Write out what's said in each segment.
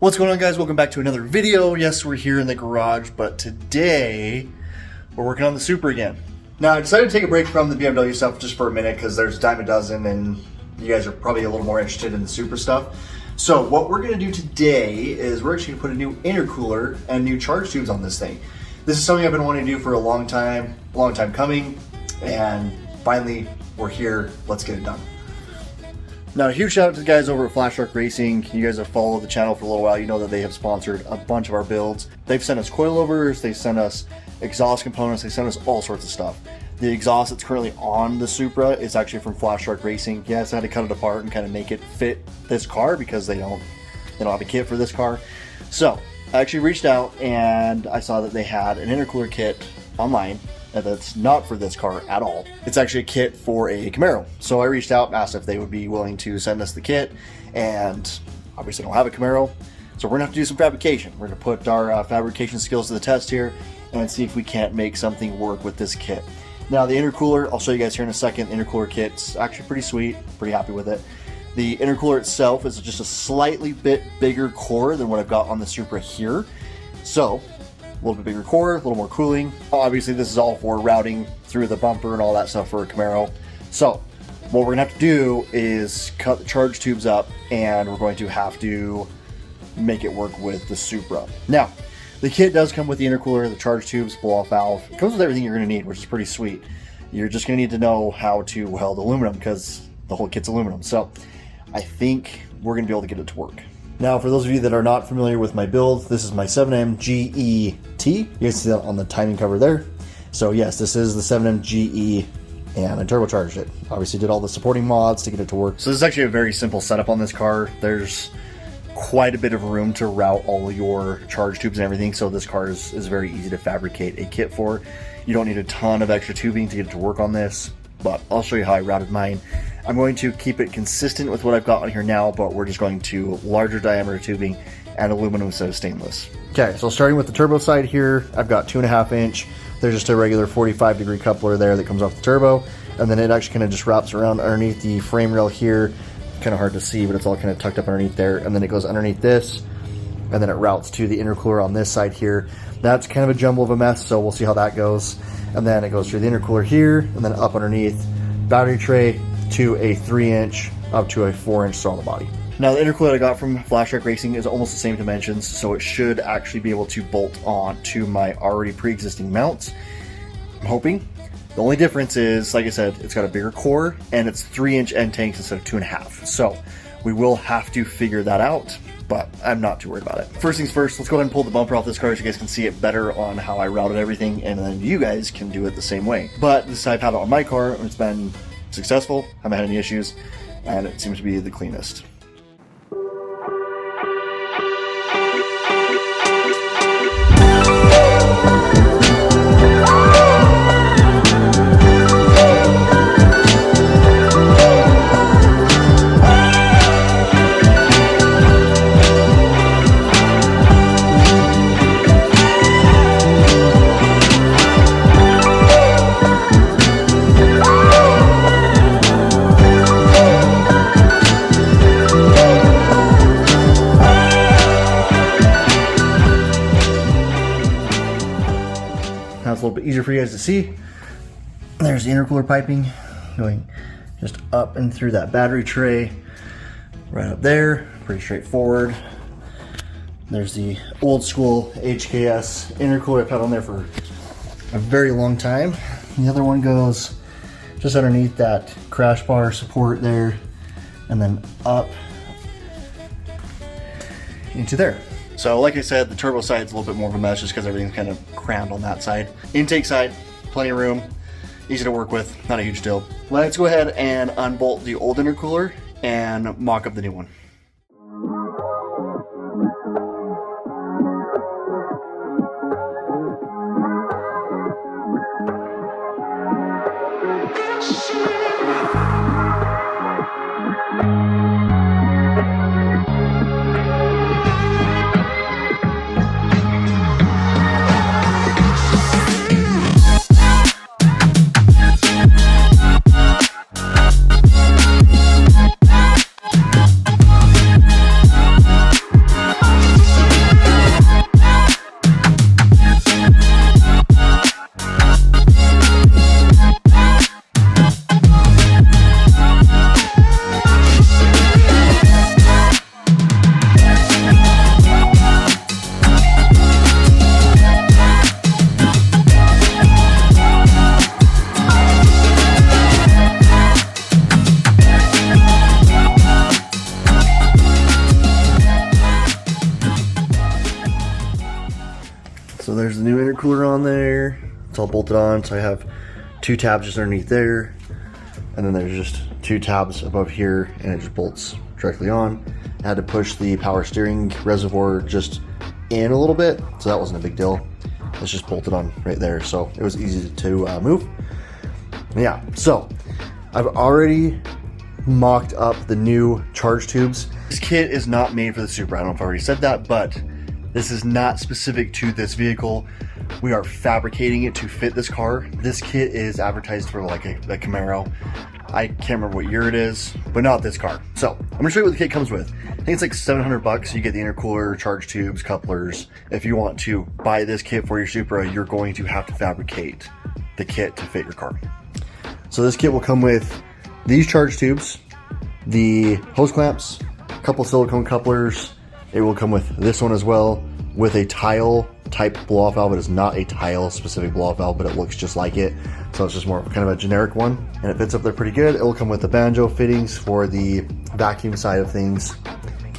What's going on, guys? Welcome back to another video. Yes, we're here in the garage, but today we're working on the Supra again. Now, I decided to take a break from the BMW stuff just for a minute because there's a dime a dozen and you guys are probably a little more interested in the Supra stuff. So what we're going to do today is we're actually going to put a new intercooler and new charge tubes on this thing. This is something I've been wanting to do for a long time coming, and finally we're here. Let's get it done. Now, a huge shout out to the guys over at Flash Truck Racing. You guys have followed the channel for a little while. You know that they have sponsored a bunch of our builds. They've sent us coilovers, they sent us exhaust components, they sent us all sorts of stuff. The exhaust that's currently on the Supra is actually from Flash Truck Racing. Yes, I had to cut it apart and kind of make it fit this car because they don't have a kit for this car. So I actually reached out and I saw that they had an intercooler kit online that's not for this car at all. It's actually a kit for a Camaro. So I reached out and asked if they would be willing to send us the kit, and obviously I don't have a Camaro, so we're gonna have to do some fabrication. We're gonna put our fabrication skills to the test here and see if we can't make something work with this kit. Now, the intercooler, I'll show you guys here in a second. The intercooler kit's actually pretty sweet, pretty happy with it. The intercooler itself is just a slightly bit bigger core than what I've got on the Supra here. So a little bit bigger core, a little more cooling. Obviously, this is all for routing through the bumper and all that stuff for a Camaro. So what we're gonna have to do is cut the charge tubes up, and we're going to have to make it work with the Supra. Now, the kit does come with the intercooler, the charge tubes, blow-off valve. It comes with everything you're gonna need, which is pretty sweet. You're just gonna need to know how to weld aluminum because the whole kit's aluminum. So I think we're gonna be able to get it to work. Now, for those of you that are not familiar with my build, this is my 7M GET. You guys see that on the timing cover there. So yes, this is the 7M GE, and I turbocharged it. Obviously did all the supporting mods to get it to work. So this is actually a very simple setup on this car. There's quite a bit of room to route all your charge tubes and everything, so this car is very easy to fabricate a kit for. You don't need a ton of extra tubing to get it to work on this, but I'll show you how I routed mine. I'm going to keep it consistent with what I've got on here now, but we're just going to larger diameter tubing and aluminum instead of stainless. Okay, so starting with the turbo side here, I've got 2.5 inch. There's just a regular 45-degree coupler there that comes off the turbo, and then it actually kind of just wraps around underneath the frame rail here. Kind of hard to see, but it's all kind of tucked up underneath there, and then it goes underneath this, and then it routes to the intercooler on this side here. That's kind of a jumble of a mess, so we'll see how that goes. And then it goes through the intercooler here, and then up underneath battery tray to a 3-inch up to a 4-inch throttle body. Now, the intercooler I got from Flash Truck Racing is almost the same dimensions, so it should actually be able to bolt on to my already pre-existing mounts. I'm hoping. The only difference is, like I said, it's got a bigger core and it's 3-inch end tanks instead of 2.5. So we will have to figure that out, but I'm not too worried about it. First things first, let's go ahead and pull the bumper off this car so you guys can see it better on how I routed everything, and then you guys can do it the same way. But this I've had it on my car, and it's been successful. I haven't had any issues, and it seems to be the cleanest. Now it's a little bit easier for you guys to see. There's the intercooler piping going just up and through that battery tray, right up there, pretty straightforward. There's the old school HKS intercooler I've had on there for a very long time. The other one goes just underneath that crash bar support there, and then up into there. So like I said, the turbo side's a little bit more of a mess just because everything's kind of crammed on that side. Intake side, plenty of room, easy to work with, not a huge deal. Let's go ahead and unbolt the old intercooler and mock up the new one. So there's the new intercooler on there. It's all bolted on, so I have 2 tabs just underneath there, and then there's just 2 tabs above here, and it just bolts directly on. I had to push the power steering reservoir just in a little bit, so that wasn't a big deal. It's just bolted on right there, so it was easy to move. Yeah, so I've already mocked up the new charge tubes. This kit is not made for the Supra. I don't know if I already said that, but this is not specific to this vehicle. We are fabricating it to fit this car. This kit is advertised for like a Camaro. I can't remember what year it is, but not this car. So I'm gonna show you what the kit comes with. I think it's like 700 bucks. You get the intercooler, charge tubes, couplers. If you want to buy this kit for your Supra, you're going to have to fabricate the kit to fit your car. So this kit will come with these charge tubes, the hose clamps, a couple silicone couplers. It will come with this one as well, with a tile type blow-off valve. It is not a tile specific blow-off valve, but it looks just like it. So it's just more of kind of a generic one, and it fits up there pretty good. It will come with the banjo fittings for the vacuum side of things.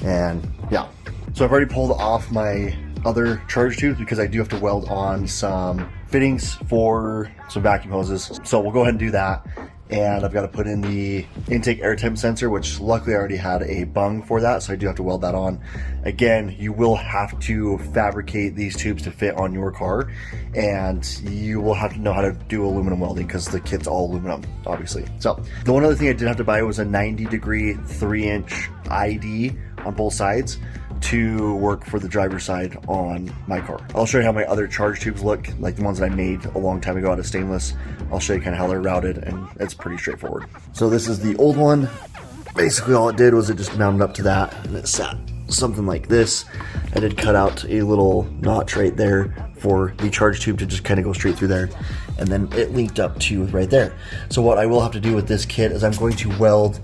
And yeah, so I've already pulled off my other charge tubes because I do have to weld on some fittings for some vacuum hoses. So we'll go ahead and do that. And I've got to put in the intake air temp sensor, which luckily I already had a bung for that, so I do have to weld that on. Again, you will have to fabricate these tubes to fit on your car, and you will have to know how to do aluminum welding because the kit's all aluminum, obviously. So the one other thing I did have to buy was a 90-degree 3-inch ID on both sides to work for the driver's side on my car. I'll show you how my other charge tubes look, like the ones that I made a long time ago out of stainless. I'll show you kind of how they're routed, and it's pretty straightforward. So this is the old one. Basically all it did was it just mounted up to that, and it sat something like this. I did cut out a little notch right there for the charge tube to just kind of go straight through there, and then it linked up to right there. So what I will have to do with this kit is I'm going to weld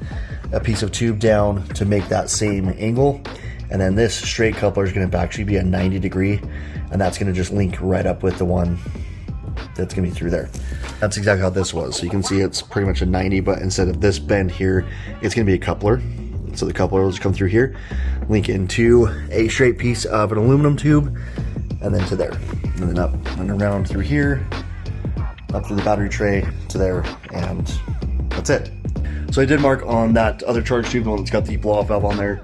a piece of tube down to make that same angle. And then this straight coupler is going to actually be a 90-degree, and that's going to just link right up with the one that's going to be through there. That's exactly how this was. So you can see it's pretty much a 90, but instead of this bend here, it's going to be a coupler. So the coupler will just come through here, link into a straight piece of an aluminum tube, and then to there. And then up and around through here, up through the battery tray to there, and that's it. So I did mark on that other charge tube, the one that's got the blow-off valve on there.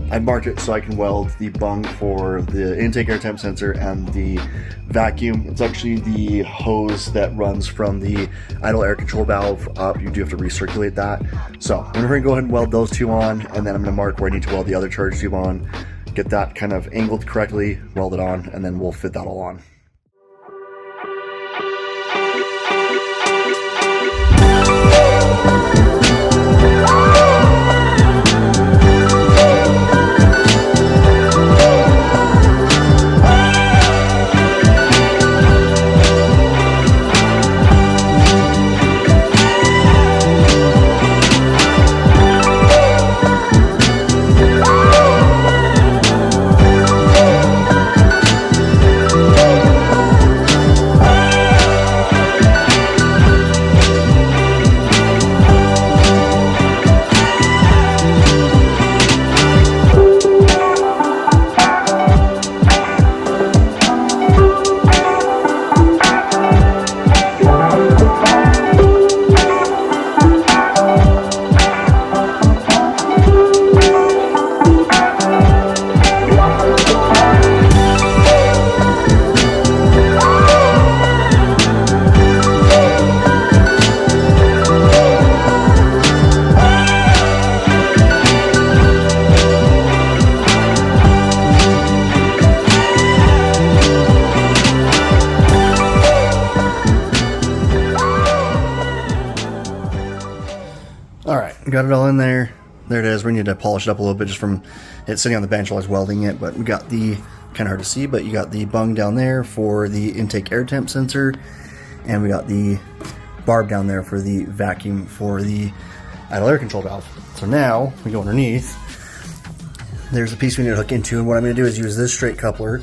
I marked it so I can weld the bung for the intake air temp sensor and the vacuum. It's actually the hose that runs from the idle air control valve up. You do have to recirculate that. So I'm gonna go ahead and weld those two on, and then I'm gonna mark where I need to weld the other charge tube on, get that kind of angled correctly, weld it on, and then we'll fit that all on. Got it all in there. There it is. We need to polish it up a little bit just from it sitting on the bench while I was welding it, but we got the, kind of hard to see, but you got the bung down there for the intake air temp sensor, and we got the barb down there for the vacuum for the idle air control valve. So now we go underneath. There's a piece we need to hook into, and what I'm going to do is use this straight coupler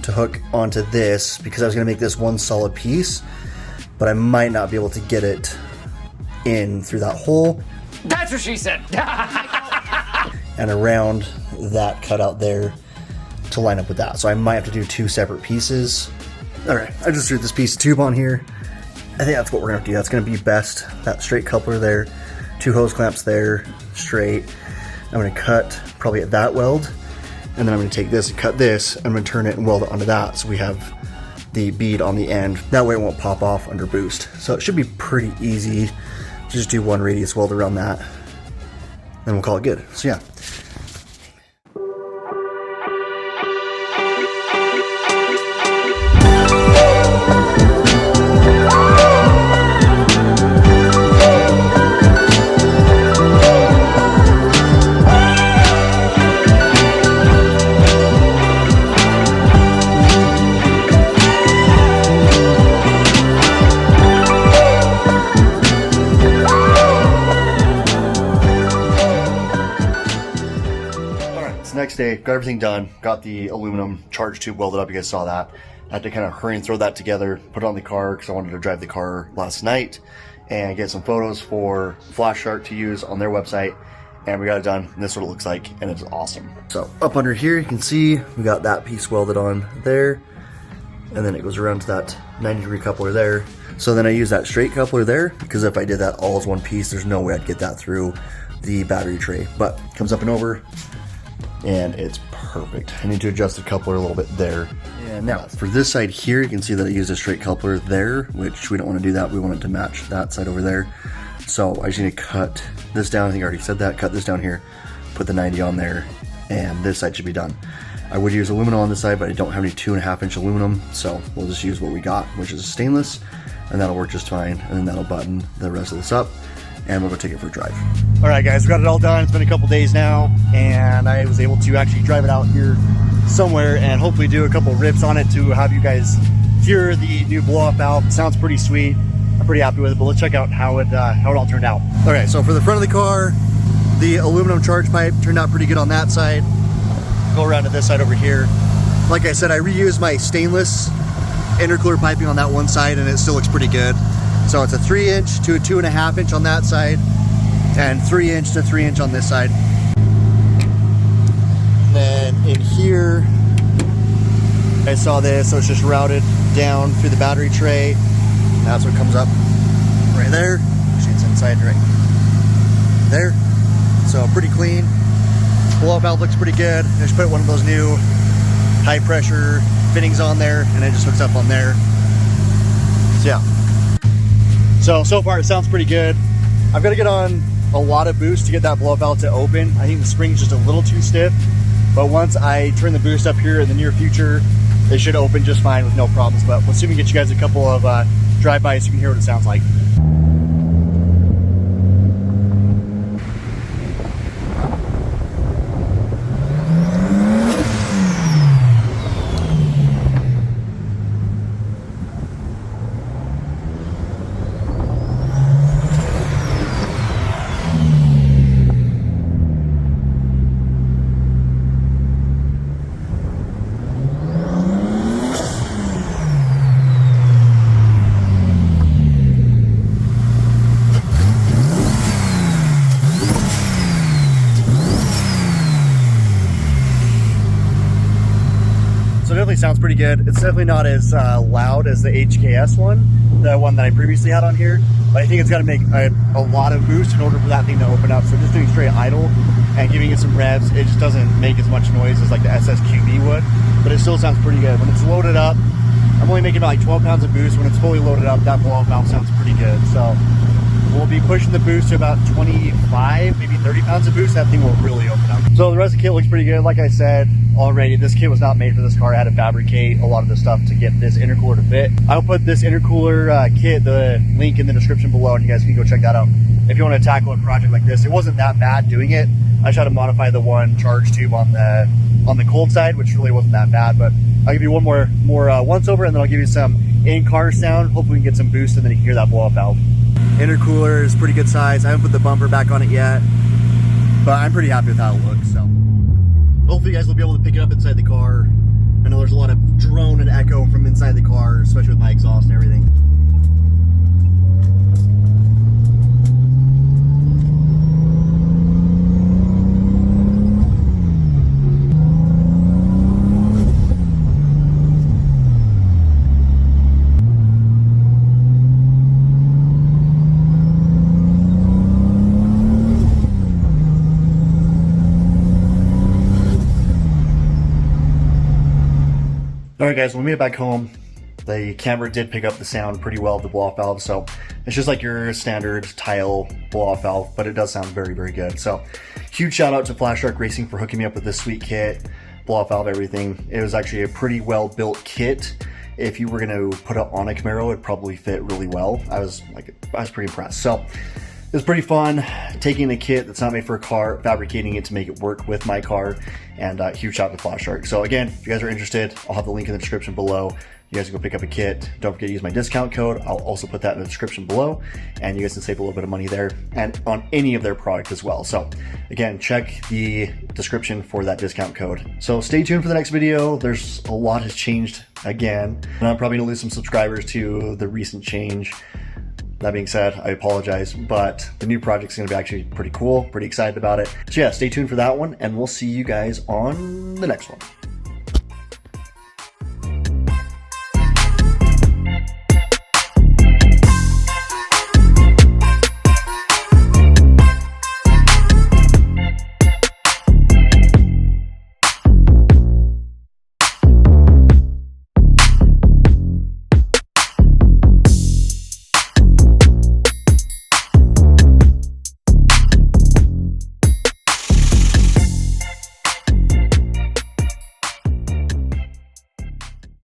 to hook onto this, because I was going to make this one solid piece, but I might not be able to get it in through that hole. That's what she said. And around that cutout there to line up with that. So I might have to do 2 separate pieces. All right, I just threw this piece of tube on here. I think that's what we're gonna do. That's gonna be best. That straight coupler there, 2 hose clamps there, straight. I'm gonna cut probably at that weld, and then I'm gonna take this and cut this, and I'm gonna turn it and weld it onto that, so we have the bead on the end. That way it won't pop off under boost. So it should be pretty easy. Just do 1 radius weld around that, then we'll call it good. So yeah. Next day, got everything done, got the aluminum charge tube welded up, you guys saw that. I had to kind of hurry and throw that together, put it on the car because I wanted to drive the car last night and get some photos for Flash-Shark to use on their website, and we got it done, and this is what it looks like, and it's awesome. So up under here, you can see we got that piece welded on there, and then it goes around to that 90-degree coupler there. So then I use that straight coupler there, because if I did that all as one piece, there's no way I'd get that through the battery tray, but it comes up and over, and it's perfect. I need to adjust the coupler a little bit there. And now for this side here, you can see that I use a straight coupler there, which we don't want to do that. We want it to match that side over there. So I just need to cut this down. I think I already said that. Cut this down here, put the 90 on there, and this side should be done. I would use aluminum on this side, but I don't have any 2.5-inch aluminum, so we'll just use what we got, which is stainless, and that'll work just fine. And then that'll button the rest of this up, and we'll go take it for a drive. All right, guys, we got it all done. It's been a couple days now, and I was able to actually drive it out here somewhere and hopefully do a couple rips on it to have you guys hear the new blow-off valve. It sounds pretty sweet. I'm pretty happy with it, but let's check out how it all turned out. Okay, so for the front of the car, the aluminum charge pipe turned out pretty good on that side. Go around to this side over here. Like I said, I reused my stainless intercooler piping on that one side, and it still looks pretty good. So it's a 3-inch to a 2.5-inch on that side, and 3-inch to 3-inch on this side. And then in here, I saw this, so it's just routed down through the battery tray. And that's what comes up right there. Actually, it's inside right there. So pretty clean. Blow-off valve looks pretty good. I just put one of those new high pressure fittings on there, and it just hooks up on there. So yeah. So far it sounds pretty good. I've got to get on a lot of boost to get that blow-off valve to open. I think the spring's just a little too stiff, but once I turn the boost up here in the near future, it should open just fine with no problems. But let's see if we can get you guys a couple of drive-bys so you can hear what it sounds like. Sounds pretty good. It's definitely not as loud as the HKS one, the one that I previously had on here, but I think it's got to make a lot of boost in order for that thing to open up. So just doing straight idle and giving it some revs, it just doesn't make as much noise as like the SSQB would, but it still sounds pretty good. When it's loaded up, I'm only making about like 12 pounds of boost. When it's fully loaded up, that blow-off valve sounds pretty good. So we'll be pushing the boost to about 25, maybe 30 pounds of boost. That thing will really open up. So the rest of the kit looks pretty good. Like I said already, this kit was not made for this car. I had to fabricate a lot of the stuff to get this intercooler to fit. I'll put this intercooler kit, the link in the description below, and you guys can go check that out if you want to tackle a project like this. It wasn't that bad doing it. I tried to modify the one charge tube on the cold side, which really wasn't that bad, but I'll give you one more once over, and then I'll give you some in-car sound. Hopefully we can get some boost, and then you can hear that blow-off valve. Intercooler is pretty good size. I haven't put the bumper back on it yet, but I'm pretty happy with how it looks. So hopefully you guys will be able to pick it up inside the car. I know there's a lot of drone and echo from inside the car, especially with my exhaust and everything. All right, guys, when we made it back home, the camera did pick up the sound pretty well of the blow-off valve, so it's just like your standard tile blow-off valve, but it does sound very, very good. So huge shout out to Flash Shark Racing for hooking me up with this sweet kit, blow-off valve, everything. It was actually a pretty well-built kit. If you were going to put it on a Camaro, it'd probably fit really well. I was pretty impressed. So it was pretty fun taking a kit that's not made for a car, fabricating it to make it work with my car, and huge shout out to Flash Shark. So again, if you guys are interested, I'll have the link in the description below. You guys can go pick up a kit. Don't forget to use my discount code. I'll also put that in the description below, and you guys can save a little bit of money there and on any of their product as well. So again, check the description for that discount code. So stay tuned for the next video. There's a lot has changed again, and I'm probably gonna lose some subscribers to the recent change. That being said, I apologize, but the new project's gonna be actually pretty cool, pretty excited about it. So yeah, stay tuned for that one, and we'll see you guys on the next one.